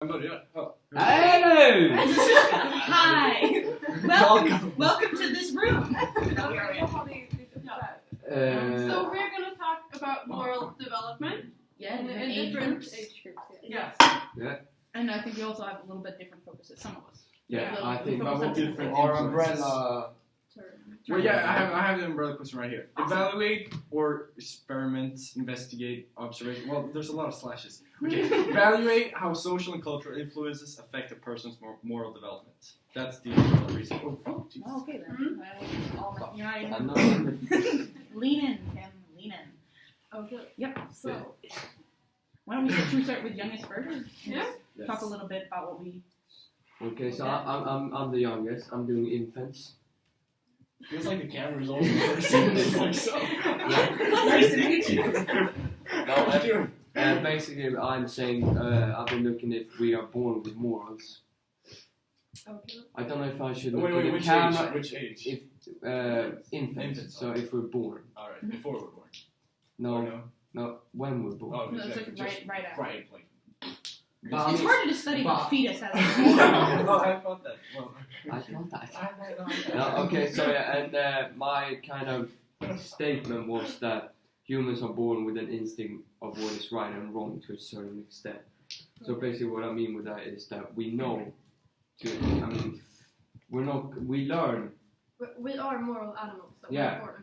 Hello! Hi! Welcome to this room. So we're going to talk about moral development. Yeah, in different age groups. Yes. Yeah. And I think we also have a little bit different focuses, some of us. Yeah, Well, I think we But focus what on different our influences? umbrella. Well, yeah, I have the umbrella question right here. Evaluate or experiment, investigate, observation. Well, there's a lot of slashes. Okay. Evaluate how social and cultural influences affect a person's moral development. That's the umbrella reason. Oh, geez. Oh, okay then. You're not even... I know. Lean in, Tim. Lean in. Okay. Yep. So, why don't we start with youngest first? Yeah. Yes. Talk a little bit about what we... Okay, so I'm the youngest. I'm doing infants. Feels like the camera's also person. It's like so. Nice to meet you. No, basically, I'm saying I've been looking if we are born with morals. Okay. I don't know if I should look Wait, at the which camera. age? Which age? If infants. Infants, So if we're born. Alright, before we're born. No, no, when we're born. Oh, No, it's exactly. like right after. Right, like. But I It's mean- harder to study what but- fetus has. Oh, I thought that. Well, I thought that. I No, okay, so yeah, and my kind of statement was that humans are born with an instinct of what is right and wrong to a certain extent. So basically, what I mean with that is that we know. We learn, We are moral animals, so Yeah. we're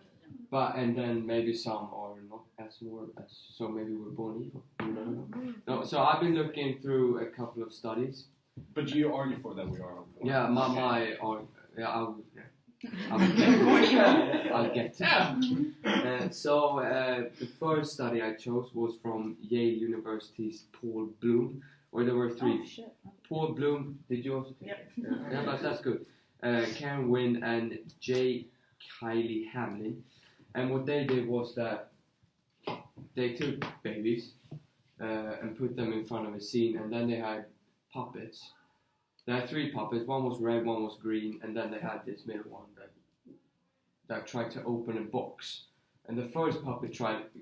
important. and then maybe some are not as moral as. So maybe we're born evil. You never know. No, so I've been looking through a couple of studies. But you argue for that we are all born. Yeah, I'll get to that. So the first study I chose was from Yale University's Paul Bloom, where there were three. Oh, shit. Paul Bloom, did you also? Yep. Yeah, but that's good. Karen Wynn and J. Kylie Hamlin. And what they did was that they took babies and put them in front of a scene, and then they had puppets. They had three puppets. One was red, one was green, and then they had this middle one that tried to open a box. And the first puppet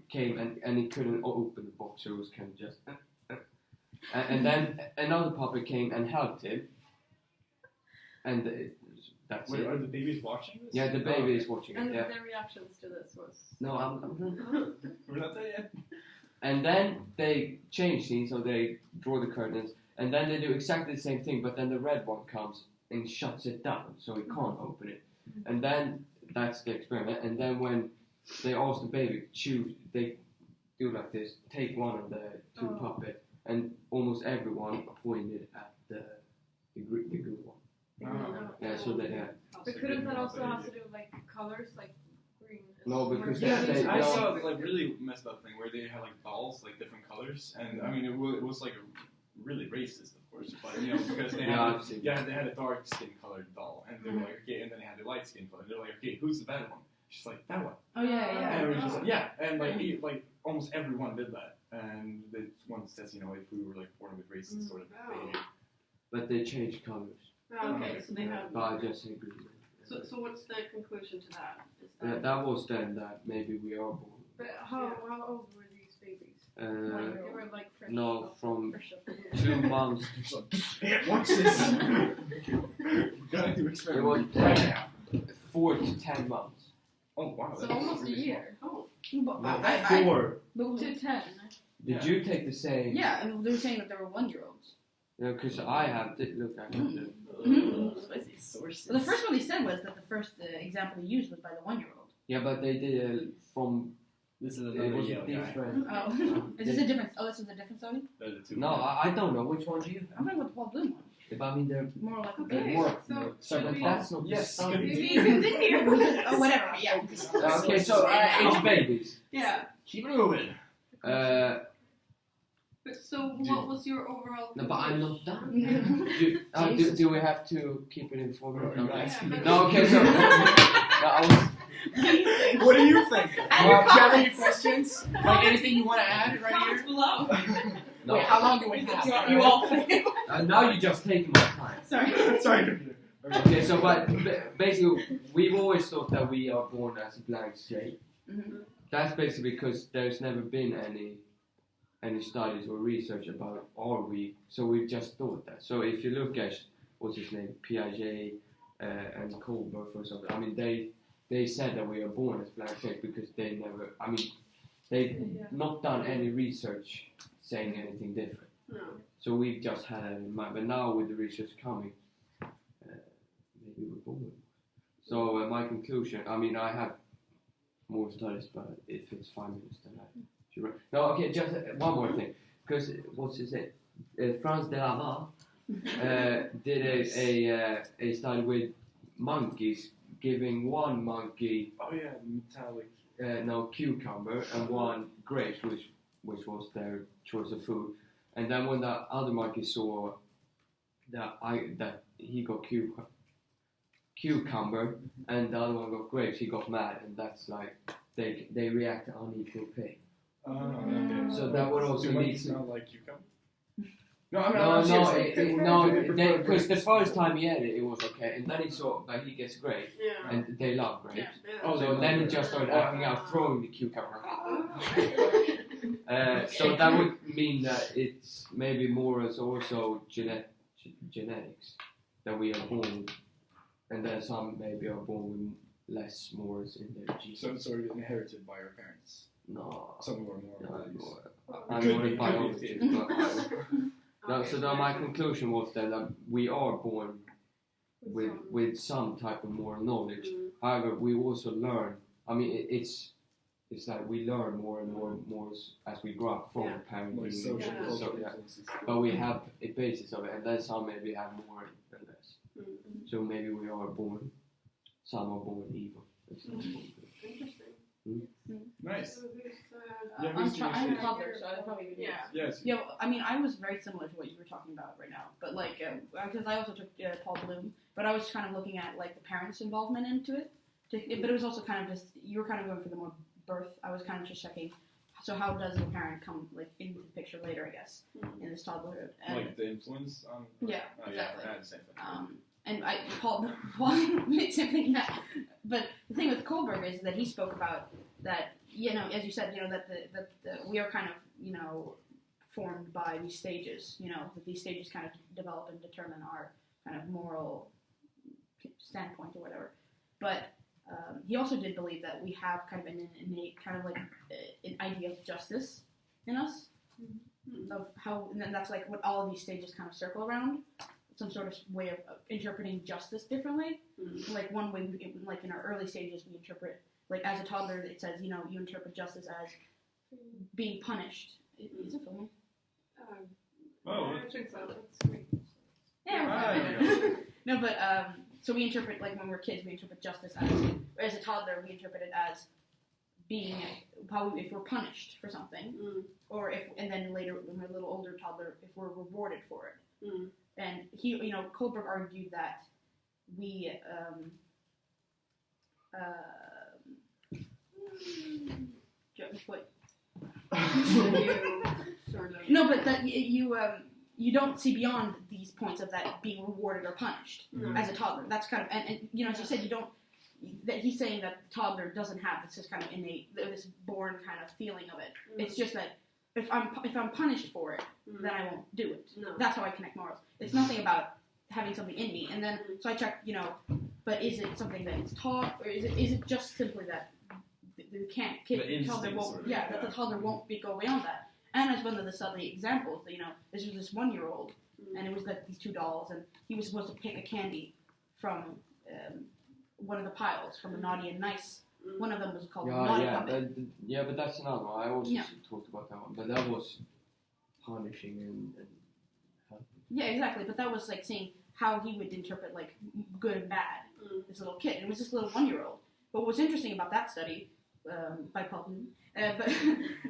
came and he couldn't open the box, so it was kind of just. And then another puppet came and helped him. And that's Wait, it. are the babies watching this? Yeah, the baby is watching it. And Yeah. their reactions to this was... No, I'm We're not there yet. And then they change scenes, so they draw the curtains, and then they do exactly the same thing, but then the red one comes and shuts it down, so he can't open it. And then that's the experiment. And then when they ask the baby, choose, they do like this, take one of the two puppets, and almost everyone pointed at the good one. Yeah, so they had. But couldn't that also have to do with like colors, like green? No, because Yeah, they I don't- saw like really messed up thing where they had like dolls, like different colors, and I mean it was like a really racist, of course, but you know because they Yeah, had I've seen they had a dark skin colored doll, and they were like okay, and then they had the light skin color. They're like okay, who's the bad one? She's like that one, Oh, yeah. and we just like yeah, and like almost everyone did that, and the one says you know if we were like born with racist sort of behavior. But they changed colors. Okay, so they have... But I just agree. So what's the conclusion to that? Is That was then that maybe we are born. But how old were these babies? They were like fresh. No, from fresh up. 2 months. Watch this. Gotta do It experiment was right now. 4 to 10 months. Oh wow, So that's almost a really year. Oh. But 4. To 10. Did you take the same? Yeah, and they were saying that there were 1-year-olds. Yeah, because I have. Look, I have the. Sources. Well, the first one they said was that the first example they used was by the 1-year-old. Yeah, but they did from. This is It another was Yale guy. different. Oh. Is this a different... Oh, this is a different study? They're the two. No, I don't know which one do you I'm going with the Paul Bloom one. have. I mean, they're. More like... Okay, They work. so Sorry, should But we... that's not Yes, the study. Maybe continue. Oh, whatever, yeah. Okay, so it's babies. Yeah. Keep it moving. But so what was your overall... No, but I'm not done. conclusion? Do we have to keep it informal? You're Okay. asking me. No, okay, so. No, I was. What do you think? Do Add you your have any comments. questions? Like anything you want to add right Comments here? below. No. Wait, how long do we have? You all fail. Now you're just taking my time. Sorry. Sorry, computer. Okay, so but basically, we've always thought that we are born as a blank slate. Mhm. That's basically because there's never been any any studies or research about are we. So we've just thought that. So if you look at what's his name, Piaget and Kohlberg, for example, I mean they said that we are born as black shapes because they never. I mean they've not done any research saying anything different. No. So we've just had that in mind. But now with the research coming, maybe we're born. So my conclusion, I mean, I have more studies, but if it's 5 minutes, then I should run. No, okay, just one more thing. Because, what's his name? Franz de Laval did a study with monkeys, giving one monkey Oh yeah, metallic. cucumber and one grapes, which was their choice of food. And then when the other monkey saw that he got cucumber and the other one got grapes, he got mad, and that's like they react to unequal pay. Okay. So that would also lead monkeys to smell like cucumber? No, I'm serious. because the first time he ate it, it was okay, and then he saw that he gets grapes, Yeah. and they love grapes. Yeah. Oh, So then he just started acting out, throwing the cucumber. So that would mean that it's maybe more as also genetics that we are born, and then some maybe are born with less morals in their genes. So it's sort of inherited by our parents. No, Some more values. I'm Could more be, a could biologist, be. but so then my conclusion was that we are born with some type of moral knowledge. However, we also learn. I mean, it's like we learn more and more morals as we grow up from Yeah. parenting. Like social Yeah. cultural So, yeah. influences. But we have a basis of it, and then some maybe have more than less. So maybe we are born. Some are born evil. and some are born good. Interesting. Nice. So who's, Yeah, I'm who's I'm a your toddler, so I probably would. Yeah. Yes. Yeah, well, I mean, I was very similar to what you were talking about right now, but like, because I also took Paul Bloom, but I was kind of looking at like the parents' involvement into it. But it was also kind of just you were kind of going for the more birth. I was kind of just checking. So how does the parent come like into the picture later? I guess in this toddlerhood. And, Like the influence on. yeah, Oh, exactly. Yeah, I had the same thing. And Paul same thing, yeah. But the thing with Kohlberg is that he spoke about that, as you said, that we are kind of, formed by these stages, that these stages kind of develop and determine our kind of moral standpoint or whatever. But he also did believe that we have kind of an innate kind of like an idea of justice in us, of how, and then that's like what all of these stages kind of circle around. Some sort of way of interpreting justice differently. Like one way, like in our early stages, we interpret, like as a toddler, it says, you interpret justice as being punished. Is it filming? I think so. That's me. Yeah. No, but so we interpret, like when we're kids, we interpret justice as a toddler, we interpret it as being if we're punished for something, or and then later when we're a little older toddler, if we're rewarded for it. And he, Kohlberg argued that we, what? Sort of. No, but that you don't see beyond these points of that being rewarded or punished as a toddler. That's kind of, and as you said, you don't. That he's saying that the toddler doesn't have this kind of innate, this born kind of feeling of it. It's just that if I'm punished for it, then I won't do it. No. That's how I connect morals. It's nothing about having something in me. And then so I checked, but is it something that is taught, or is it just simply that the toddler won't, that the toddler won't go beyond that. And as one of the study examples, this was this 1-year-old, and it was like these 2 dolls, and he was supposed to pick a candy from one of the piles, from the naughty and nice. One of them was called Naughty Puppet. But that's another one. I also talked about that one, but that was punishing and helping. Yeah, exactly. But that was like saying how he would interpret like good and bad. This little kid. It was this little 1-year-old. But what's interesting about that study by Paul Bloom,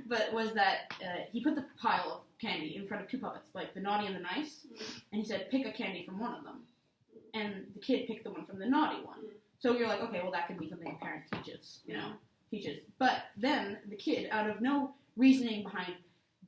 but was that he put the pile of candy in front of 2 puppets, like the naughty and the nice, and he said pick a candy from one of them, and the kid picked the one from the naughty one. So you're like, okay, well that could be something a parent teaches, teaches. But then the kid, out of no reasoning behind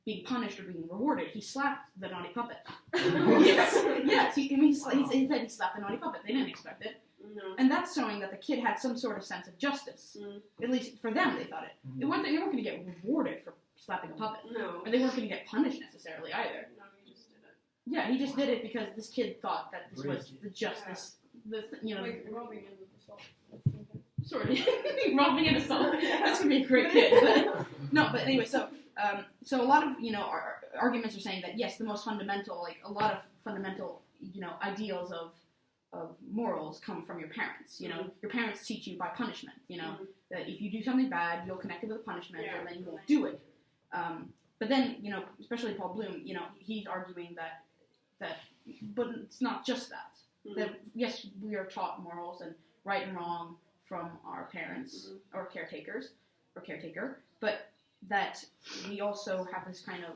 being punished or being rewarded, he slapped the naughty puppet. Yes. He said he slapped the naughty puppet. They didn't expect it. No. And that's showing that the kid had some sort of sense of justice. At least for them, they thought it. They weren't going to get rewarded for slapping a puppet. No. And they weren't going to get punished necessarily either. No, he just did it. Yeah, he just did it because this kid thought that this was the justice, Like robbing and assault. sort of robbing and assault. That's gonna be a great kid. But, no, but anyway, so a lot of arguments are saying that yes, the most fundamental, like a lot of fundamental, ideals of morals come from your parents. Your parents teach you by punishment. That if you do something bad, you'll connect it with a punishment, and then you won't do it. But then, especially Paul Bloom, he's arguing that, but it's not just that. That yes, we are taught morals and right and wrong from our parents or caretaker, but that we also have this kind of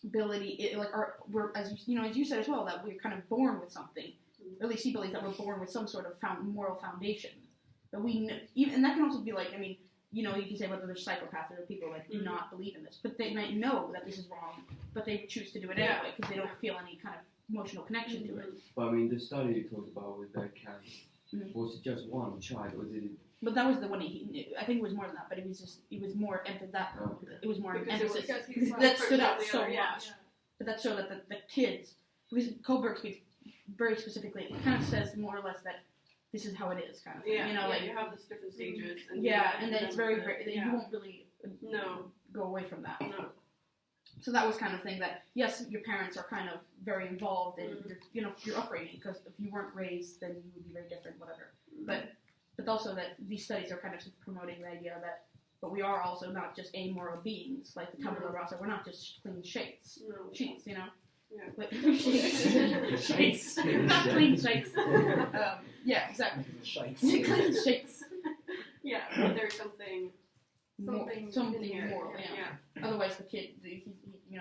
ability, we're as you said as well, that we're kind of born with something. At least he believes that we're born with some sort of moral foundation. That and that can also be like, you can say whether they're psychopaths or people that do not believe in this, but they might know that this is wrong, but they choose to do it anyway because they don't feel any kind of emotional connection to it. But the study you talked about with that cat, was it just one child, or did it? But that was the one he knew. I think it was more than that, but it was more emphasis. It was more emphasis that stood out so much. Yeah. But that showed that the kids, because Kohlberg speaks very specifically, it kind of says more or less that this is how it is, kind of thing. You have this different stages. And and then it's very, very, you won't really go away from that. No. So that was kind of thing that, yes, your parents are kind of very involved in your upbringing, because if you weren't raised, then you would be very different, whatever. But also that these studies are kind of promoting the idea that, but we are also not just amoral beings, like the tabula rasa. We're not just clean sheets, Yeah. But sheets, not clean sheets. Yeah, exactly. Clean sheets. Yeah, but there's something Something in moral, here. yeah. Otherwise, the kid, he's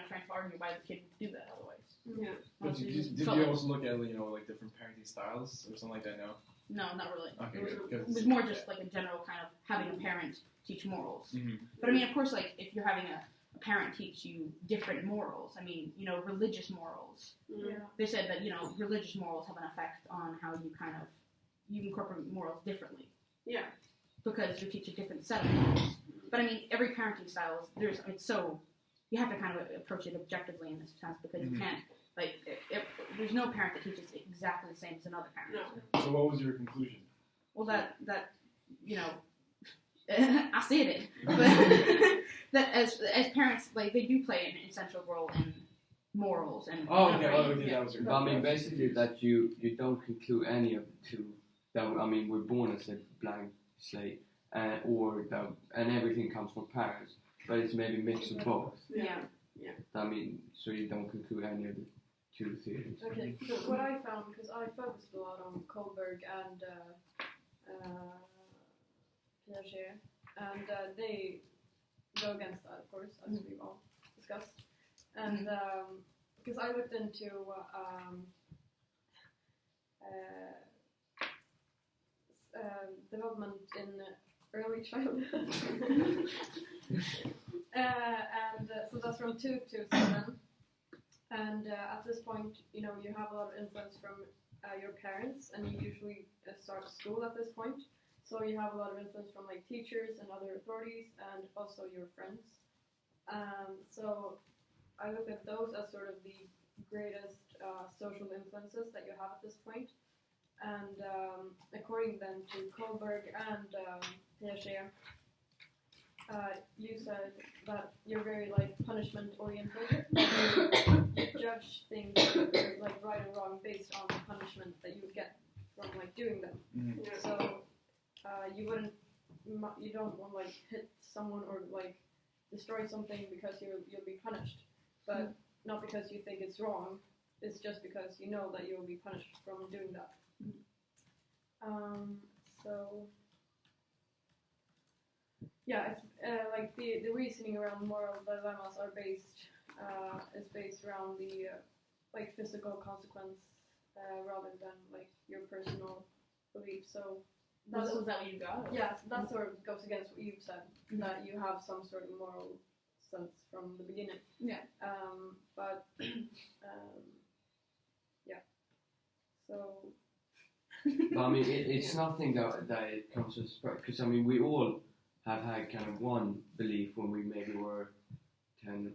trying to argue why the kid would do that. Otherwise, Yeah. But did you also look at like different parenting styles or something like that? No, not really. Okay, It was more just like a general kind of having a parent teach morals. Mm-hmm. But of course, like if you're having a parent teach you different morals, religious morals. Yeah. They said that religious morals have an effect on how you incorporate morals differently. Yeah. Because you teach a different set of morals. But every parenting style you have to kind of approach it objectively in this sense, because you can't, there's no parent that teaches exactly the same as another parent. No. So what was your conclusion? Well, that I said it, but that as parents, like, they do play an essential role in morals and. Okay, that was your. But basically that you don't conclude any of the two. That we're born as a blank slate, and everything comes from parents, but it's maybe a mix of both. Yeah. So you don't conclude any of the two theories. Okay, so what I found, because I focused a lot on Kohlberg and Piaget, and they go against that, of course, as we've all discussed. And because I looked into development in early childhood, and so that's from 2 to 7. And at this point, you have a lot of influence from your parents, and you usually start school at this point. So you have a lot of influence from like teachers and other authorities, and also your friends. So I look at those as sort of the greatest social influences that you have at this point. And according then to Kohlberg and Piaget, you said that you're very punishment oriented. You judge things like right or wrong based on the punishment that you would get from doing them. Mm-hmm. So you don't want to hit someone or destroy something because you'll be punished, but not because you think it's wrong. It's just because you know that you will be punished from doing that. So yeah, it's the reasoning around moral dilemmas is based around the physical consequence rather than your personal belief. So Was that what you got? Yeah, that sort of goes against what you've said, that you have some sort of moral sense from the beginning. Yeah. But yeah. So. But it's nothing that it comes as because we all have had kind of one belief when we maybe were 10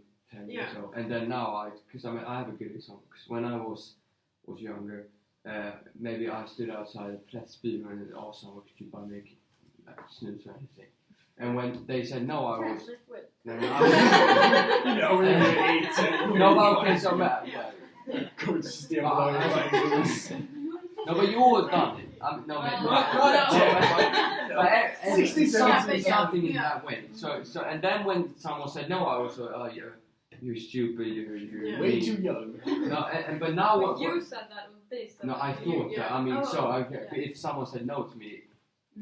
years old. And then now because I have a good example. Because when I was younger, maybe I stood outside a Pressbyrån and asked someone could you buy me like snus or anything. And when they said no, I was. No, When you're 8, 10. No, but okay, so Go to steal no, but you always done it. No, but 60, 70, something in that way. So, and then when someone said no, I was like, oh, you're stupid, you're way too young. No, but now what? You said that with this. No, I thought that. I mean, yeah. if someone said no to me,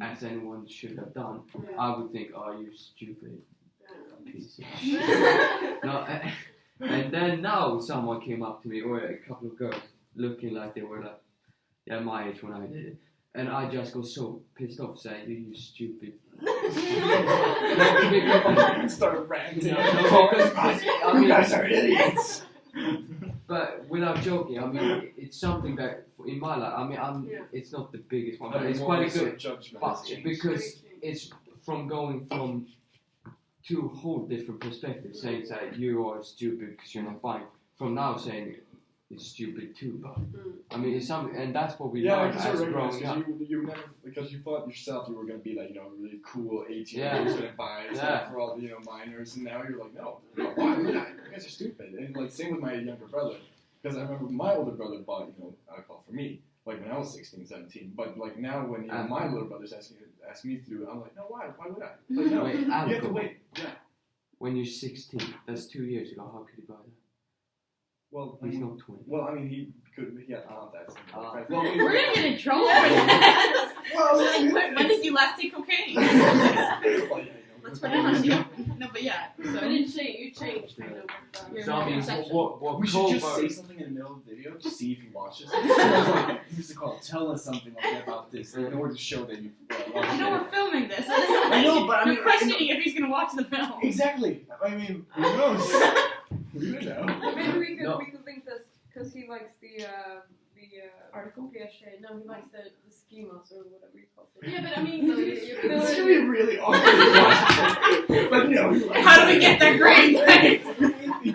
as anyone should have done, I would think, oh, you're stupid, piece of shit. No, and then now someone came up to me, or a couple of girls, looking like they were like, my age when I did it. And I just go so pissed off saying, you stupid. Start ranting. You guys are idiots. But without joking, I mean, it's something that in my life, I mean, it's not the biggest one, but it's quite a good judgment. Because it's from going from two whole different perspectives, saying that you are stupid because you're not fine, from now saying it's stupid too. But I mean, it's something, and that's what we learn as growing up. You never, because you thought yourself you were going to be like, really cool 18-year-old who's going to buy stuff for all the, minors, and now you're like, no, why would I? You guys are stupid. And like, same with my younger brother, because I remember my older brother bought, alcohol for me, like when I was 16, 17. But like now when my little brothers ask me to do it, I'm like, no, why? Why would I? Like, no, wait, you have to wait. Yeah. When you're 16, that's 2 years ago. How could you buy that? Well, he's not 20. Well, I mean, he had contacts. We're gonna get in trouble for this. When did you last take cocaine? Let's put it on the open. No, but yeah. So I didn't change. You changed. I know. So I mean, what we should just say something in the middle of the video to see if he watches. He used to call, tell us something like that about this in order to show that you. I know we're filming this. I know, but I mean, you're questioning if he's gonna watch the film. Exactly. I mean, who knows? We don't know. Maybe we could link this because he likes the article. PHA. No, he likes the schemas or whatever you call it. Yeah, but I mean, so it's gonna be really awkward. But how do we get that grade?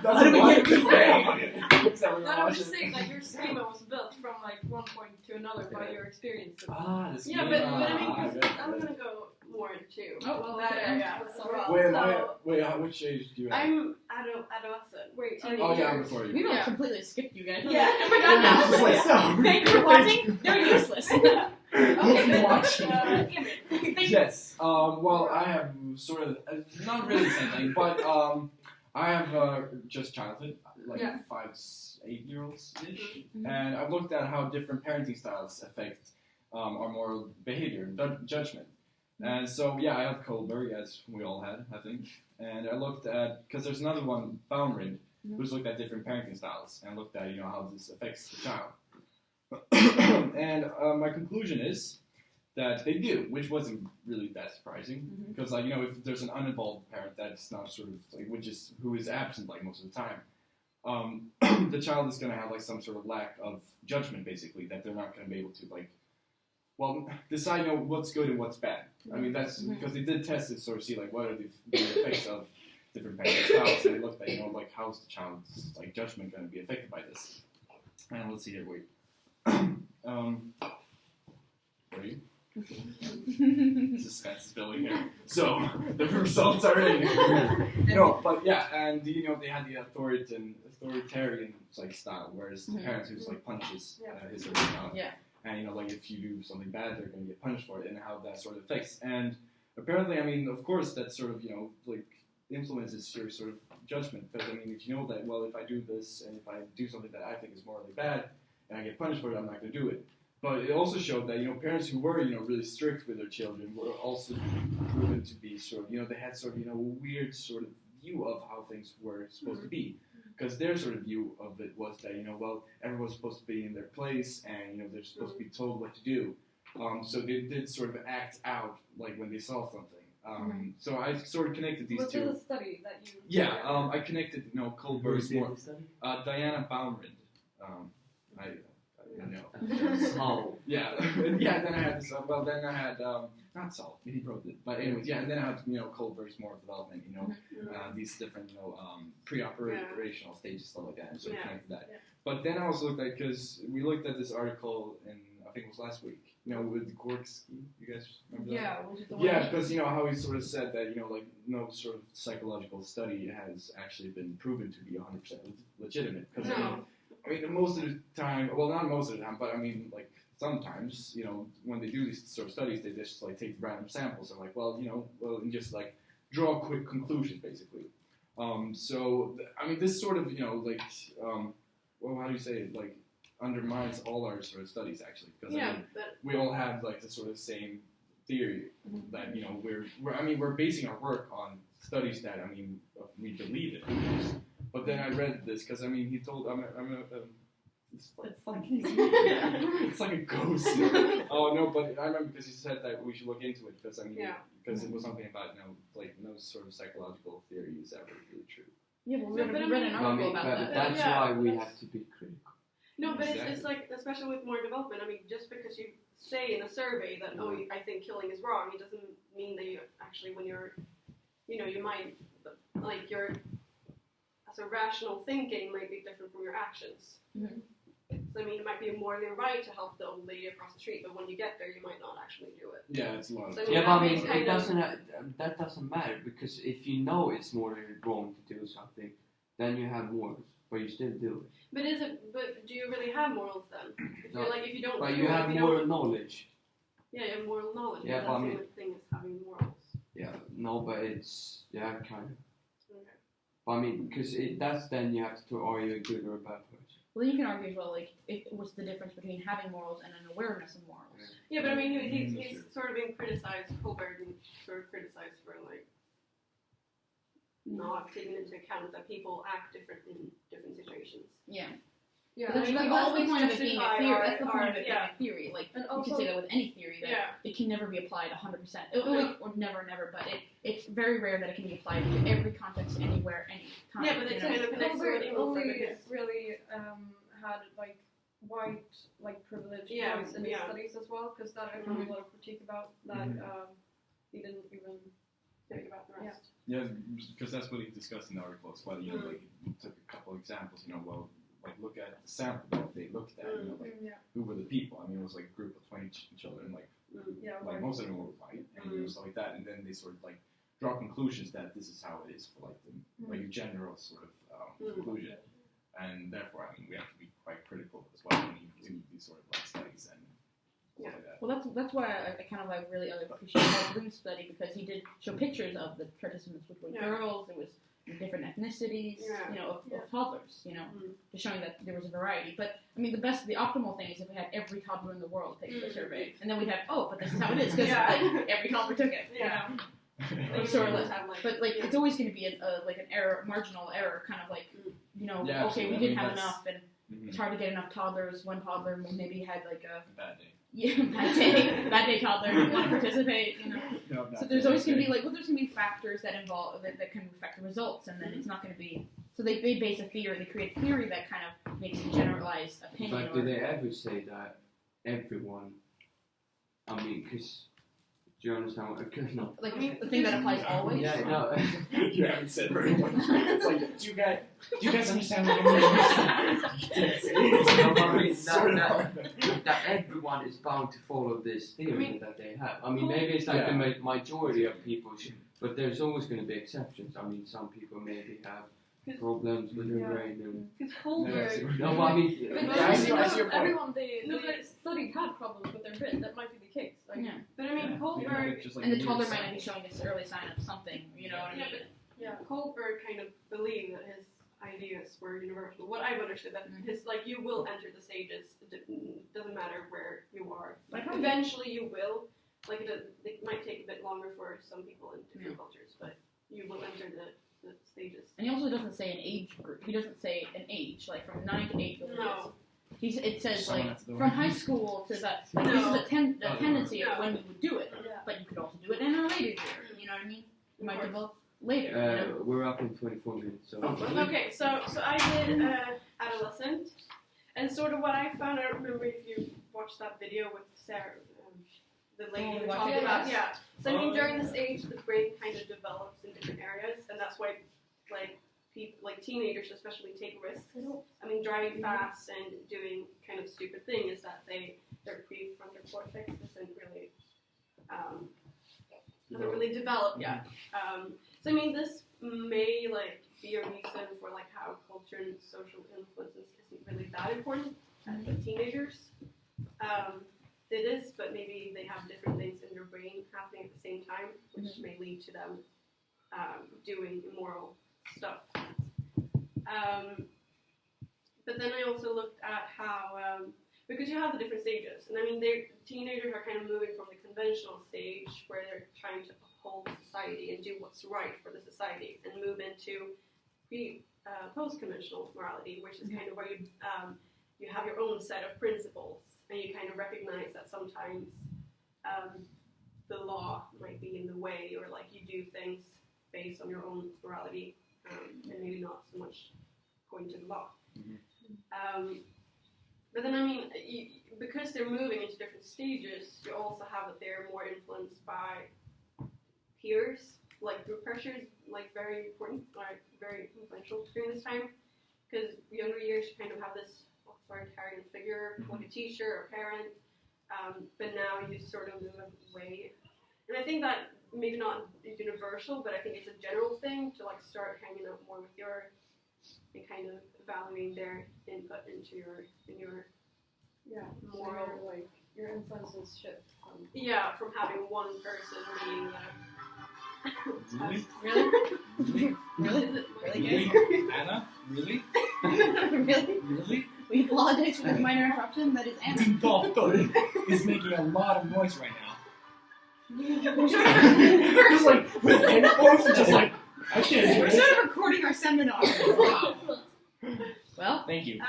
How do we get this grade? No, I'm just saying that your schema was built from like one point to another by your experience. The schema. Yeah, but I mean, I'm gonna go more into that area. Wait, which age do you have? I'm adolescent. Wait, I'm before you. We've all completely skipped you guys. Yeah. We're done now. Thank you for watching. They're useless. Yes. Well, I have sort of not really the same thing, but I have just childhood, like 5, 8-year-olds ish, and I've looked at how different parenting styles affect our moral behavior and judgment. And so, I had Kohlberg, as we all had, I think. And I looked at, because there's another one, Baumrind, who's looked at different parenting styles and looked at, how this affects the child. And my conclusion is that they do, which wasn't really that surprising. Because, if there's an uninvolved parent that's not sort of, who is absent, most of the time, the child is going to have, some sort of lack of judgment, basically, that they're not going to be able to, decide what's good and what's bad. I mean, that's because they did test it to sort of see what are the effects of different parenting styles. And they looked at how's the child's judgment going to be affected by this. And let's see here. Wait. Suspense is building here. So the results are in. And they had the authoritarian style, whereas the parents who's punches his or her child. And, if you do something bad, they're going to get punished for it, and how that sort of affects. And apparently, I mean, of course, that sort of, influences your sort of judgment. Because, I mean, if you know that, well, if I do this, and if I do something that I think is morally bad, and I get punished for it, I'm not going to do it. But it also showed that, parents who were, really strict with their children were also proven to be sort of, they had sort of, a weird sort of view of how things were supposed to be. Because their sort of view of it was that, everyone's supposed to be in their place and, they're supposed to be told what to do. So they did sort of act out, when they saw something. So I sort of connected these two. Was it a study that you... Yeah, I connected, Kohlberg's more. Diana Baumrind. I don't know. Yeah, yeah. Then I had this. Well, then I had not Salt. He wrote it, but anyways, yeah. And then I had Kohlberg's moral development. These different pre-operational stages, stuff like that, and sort of connected that. Yeah. But then I also looked at because we looked at this article in I think it was last week. With Gorksky. You guys remember that? Yeah, was it the one? Yeah, because how he sort of said that like no sort of psychological study has actually been proven to be 100% legitimate. Because I mean, most of the time, well, not most of the time, but I mean, like sometimes, when they do these sort of studies, they just like take random samples and like, and just like draw quick conclusions, basically. So I mean, this sort of how do you say it, like undermines all our sort of studies actually, because we all have like the sort of same theory that we're basing our work on studies that we believe in. But then I read this because he told it's like a ghost. Oh no, but I remember because he said that we should look into it because because it was something about no sort of psychological theory is ever really true. Yeah, but we read an article about that. That's why we have to be critical. No, but it's like, especially with more development, just because you say in a survey that, I think killing is wrong, it doesn't mean that you actually, when you're, you might, like, your, as a rational thinking might be different from your actions. Mm-hmm. So, it might be morally right to help the old lady across the street, but when you get there, you might not actually do it. Yeah, it's a lot of So, it doesn't, that doesn't matter, because if you know it's morally wrong to do something, then you have morals, but you still do it. But do you really have morals then? If you don't. But you have moral knowledge. Yeah, you have moral knowledge. Yeah, but that's the thing is having morals. Yeah, no, but it's kind of. Okay. But because that's then you have to are you a good or a bad person. Well, you can argue as well, like, what's the difference between having morals and an awareness of morals? Yeah, but he's sort of being criticized. Kohlberg being sort of criticized for not taking into account that people act different in different situations. Yeah. Yeah, that's the point of it being a theory. That's the point of it being a theory. Like, and you can say that with any theory, that it can never be applied 100%. Or never, but it's very rare that it can be applied to every context, anywhere, any time. Yeah, but they kind of connect to it. Only really had white privilege voice in his studies as well, because that I found a lot of critique about that. He didn't even think about the rest. Yeah, because that's what he discussed in the article as well. He took a couple examples. Look at the sample that they looked at. Who were the people? It was like a group of 20 children. Most of them were white, and it was like that. And then they sort of draw conclusions that this is how it is for a general sort of conclusion. And therefore, we have to be quite critical as well when you do these sort of studies and. Like that. Well, that's why I kind of really appreciate Bloom's study, because he did show pictures of the participants, which were girls. It was different ethnicities, of toddlers, just showing that there was a variety. But the optimal thing is if we had every toddler in the world take the survey, and then we'd have but this is how it is because every toddler took it. Sort of but it's always going to be an error, marginal error, kind of okay, we didn't have enough, and it's hard to get enough toddlers. One toddler maybe had a bad day. Yeah, bad day toddler didn't want to participate, So there's always going to be there's going to be factors that involve that can affect the results, and then it's not going to be. So they base a theory, they create a theory that kind of makes a generalized opinion. But do they ever say that everyone? Because do you understand what? No. The thing that applies always. Yeah, no. You haven't said very much. It's like, do you guys understand what I mean? That everyone is bound to follow this theory that they have. Maybe it's the majority of people should, but there's always going to be exceptions. Some people maybe have problems with their brain. Because Kohlberg. No, I see your point. Everyone they studied had problems with their brain. That might be the case. But Kohlberg and the toddler might not be showing this early sign of something. You know what I mean? Kohlberg kind of believed that his ideas were universal. What I've understood that his you will enter the stages. It doesn't matter where you are. Eventually you will. It might take a bit longer for some people in different cultures, but you will enter the stages. And he also doesn't say an age group. He doesn't say an age, from 9 to 8. No. It says from high school to that. This is a tendency of when you would do it, but you could also do it in a later year. You know what I mean? You might develop later. We're up in 24 minutes. So. Okay, so I did adolescent, and sort of what I found. I don't remember if you watched that video with Sarah, the lady Oh, who watch talked it. about, yeah. So I mean, Oh, during yeah. this age, the brain kind of develops in different areas, and that's why, like, people, like teenagers especially, take risks. I mean, driving fast and doing kind of stupid thing is that their prefrontal cortex isn't really hasn't really developed yet. So I mean, this may like be a reason for like how culture and social influences isn't really that important at teenagers. It is, but maybe they have different things in their brain happening at the same time, which may lead to them doing immoral stuff. But then I also looked at how, because you have the different stages, and I mean, teenagers are kind of moving from the conventional stage where they're trying to uphold society and do what's right for the society, and move into post-conventional morality, which is kind of where you have your own set of principles, and you kind of recognize that sometimes the law might be in the way, or like you do things based on your own morality, and maybe not so much according to the law. But then, I mean, because they're moving into different stages, you also have that they're more influenced by peers, like group pressure is like very important, like very influential during this time, because younger years you kind of have this authoritarian figure, like a teacher or parent, but now you sort of move away. And I think that maybe not universal, but I think it's a general thing to like start hanging out more with and kind of valuing their input into your moral, so like your influences shift from from having one person being Really? Really? Really? Really good? Anna? Really? Really? Really? We apologize for this minor interruption. That is Anna. The doctor is making a lot of noise right now. Just like with headphones, and just like I can't hear We're it. sort of recording our seminar. Wow. Well, Thank you.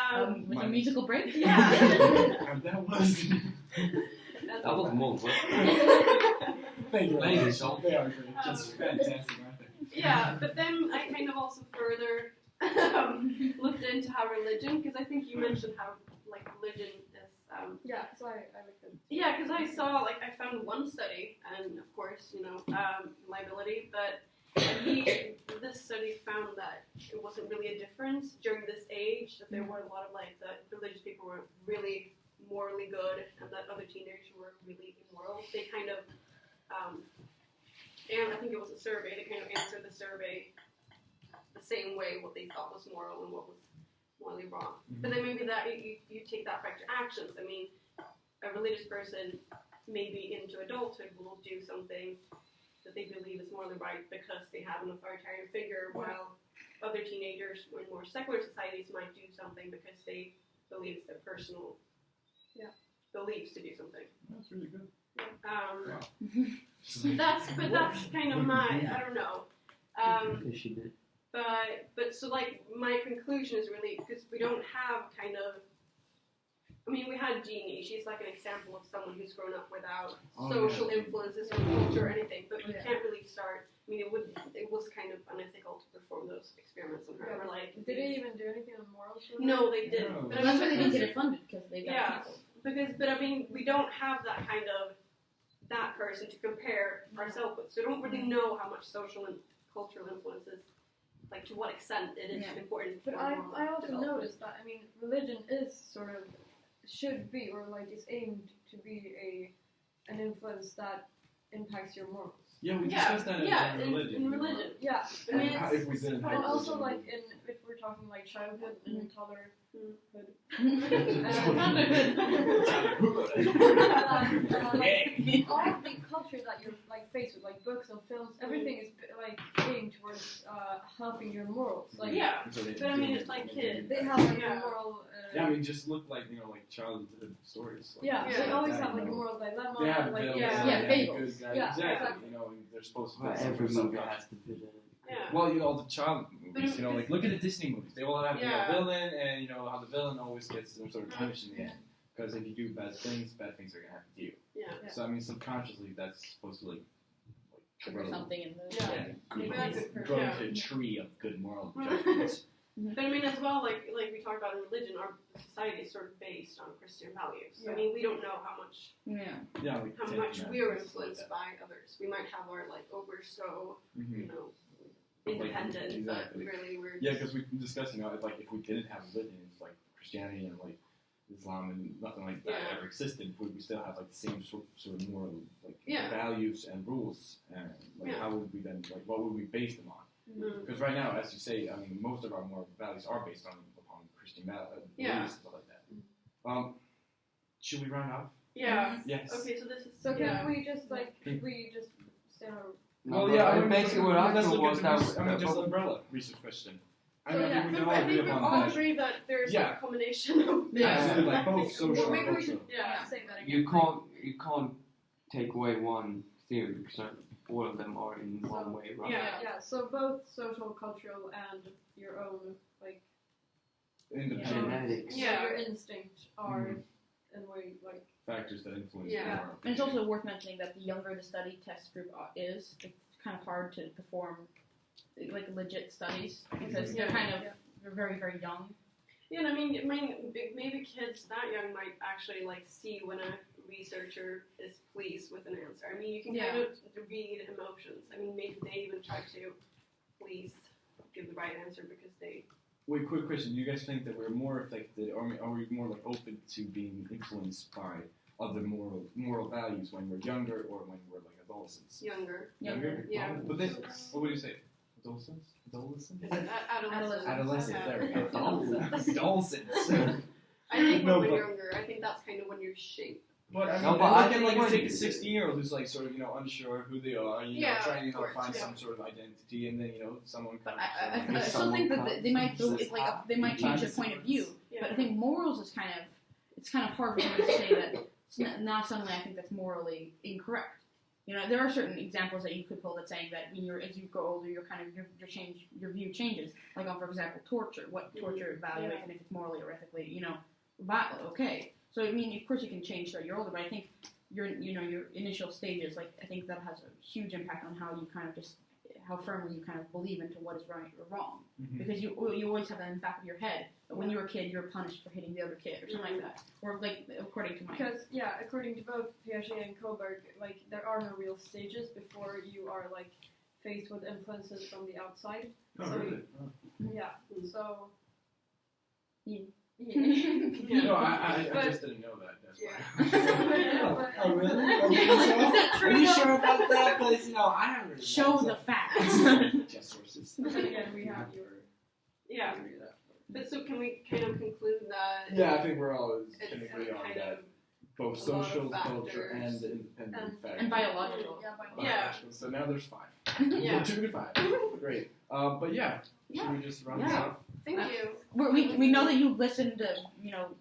with a musical break. yeah. That was. That was more work. Thank you. Thank you, Sean. They are great. Just fantastic, aren't they? Yeah, but then I kind of also further looked into how religion, because I think you mentioned how like religion is. yeah, so I looked at Yeah, because I saw like I found one study, and of course liability, but this study found that it wasn't really a difference during this age. That there were a lot of like the religious people were really morally good, and that other teenagers were really immoral. They kind of and I think it was a survey. They kind of answered the survey the same way, what they thought was moral and what was morally wrong. But then maybe that you take that back to actions. I mean, a religious person maybe into adulthood will do something that they believe is morally right because they have an authoritarian figure, while other teenagers in more secular societies might do something because they believe it's their personal beliefs to do something. That's really good. That's kind of my, I don't know. Efficient. But so like my conclusion is really, because we don't have kind of, I mean, we had Jeannie. She's like an example of someone who's grown up without social influences or culture or anything. But you can't really start. I mean, it was kind of unethical to perform those experiments on her. Or like, did they even do anything on morals? no, they didn't. No. But I That's mean, why they didn't get it funded, because they got canceled. But I mean, we don't have that kind of that person to compare ourselves with. So we don't really know how much social and cultural influences, like to what extent it is important. But for I moral also development. noticed that, I mean, religion is sort of, should be, or like is aimed to be an influence that impacts your morals. Yeah, we discussed that in religion. In religion. Yeah, I And mean, how- if we didn't but have also religion, like if we're talking like childhood and toddlerhood. All of the culture that you're like faced with, like books and films, everything is like aimed towards helping your morals. Like But I mean, it's like kids. they have like a moral. Yeah, I mean, just look like like childhood stories. Like, Yeah, they always have like a you know, moral dilemma. They have like villains, yeah. they Yeah, have fables. good guys. Yeah, exactly. exactly. You know, and they're supposed to. Well, be every some movie kind of- has the villain. Well, all the child But movies, like look at the Disney movies. They all have Yeah. a villain, and how the villain always gets some sort of punished in the end. Because if you do bad things are gonna happen to you. Yeah. So I mean, subconsciously, that's supposed to Trigger something in the. Yeah. grow Maybe that's into good. grow Yeah. into a tree of good moral judgments. Mhm. But I mean, as well, like we talked about in religion, our society is sort of based on Christian values. Yeah. I mean, we don't know how much Yeah, like how Ten much Commandments, we are stuff like influenced by others. We might have our like, oh, we're so that. Mhm. you know independent, exactly. but really we're Yeah, because we discussed, like if we didn't have religions like Christianity and like Islam and nothing like that Yeah. ever existed, we still have like the same sort of moral like Yeah. values and rules, and like Yeah. how would we then like what would we base them on? Mm. Because right now, as you say, I mean, most of our moral values are based upon Christian beliefs Yeah. and stuff like that. Should we round off? yeah. Yes. Okay, so this is So yeah. can we just say our No, Well, but yeah. I mean, basically what I let's thought look was at that. this, I mean, just umbrella research question. I So, mean, yeah, we I can all think agree we upon all that. agree that there's Yeah. a combination of Yeah. Absolutely, like both social Well, and maybe we cultural. should Yeah. say that again. You can't take away one theory because all of them are in one way, right? Yeah. So both social, cultural, and your own like Independent Genetics. Yeah. your instinct are Mhm. in a way like factors that influence Yeah. the moral. And it's also worth mentioning that the younger the study test group is, it's kind of hard to perform like legit studies because they're kind of they're very, very young. Yeah, and I mean, maybe kids that young might actually like see when a researcher is pleased with an answer. I mean, you can kind of read emotions. I mean, maybe they even try to please give the right answer because they. Wait, quick question. Do you guys think that we're more affected, or are we more like open to being influenced by other moral values when we're younger or when we're like adolescents? Younger. Younger. Yeah. But this, what would you say? Adolescents? Adolescents? Adolescents. Adolescents. Yeah. There we go. Adolescents. Adolescents. I think No, when we're but- younger, I think that's kind of when you're shaped. But I mean, No, but look I at think like when- take a 16-year-old who's like sort of unsure who they are, Yeah, trying of to course, find yeah. some sort of identity, and then someone. But comes I still think that they might do it like they might change their point of view. Yeah. But I think morals is kind of hard for me to say that now suddenly I think that's morally incorrect. There are certain examples that you could pull that saying that as you grow older, your view changes. Like on, for example, torture. What torture evaluates and if it's morally or ethically, okay. So I mean, of course you can change throughout your older, but I think your initial stages, like I think that has a huge impact on how you kind of how firmly you kind of believe into what is right or wrong. Mhm. Because you always have that in the back of your head. But when you were a kid, you were punished for hitting the other kid or something like that. Or like according to my because according to both Piaget and Kohlberg, like there are no real stages before you are like faced with influences from the outside. Oh, So really? Yeah. So. Yeah. No, I But- just didn't know that. That's Yeah. why. Oh, really? Is that true? Are you sure about that? Because I haven't really Show known the that. facts. Just sources. But then again, we have your. Yeah. But so can we kind of conclude that? Yeah, I think we're all It's can agree on kind that. of Both a lot of social, culture, factors. and independent factors. And biological. Yeah, Yeah. So now there's 5. Yeah. 2 to 5. Great. But yeah, should we just run this Yeah. off? Thank you. We know that you listened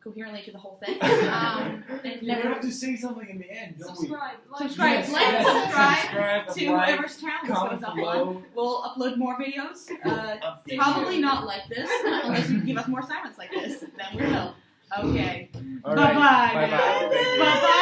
coherently to the whole thing. And You never have to say something in the end, don't we? Subscribe. Like, subscribe. Yes, Like and yes. subscribe Subscribe, to like, whoever's channel this comment goes up below. on. We'll upload more videos. Update Probably you. not like this, unless you give us more assignments like this. Then we will. Okay. All Bye right. bye. Bye-bye. Thank you. Bye bye.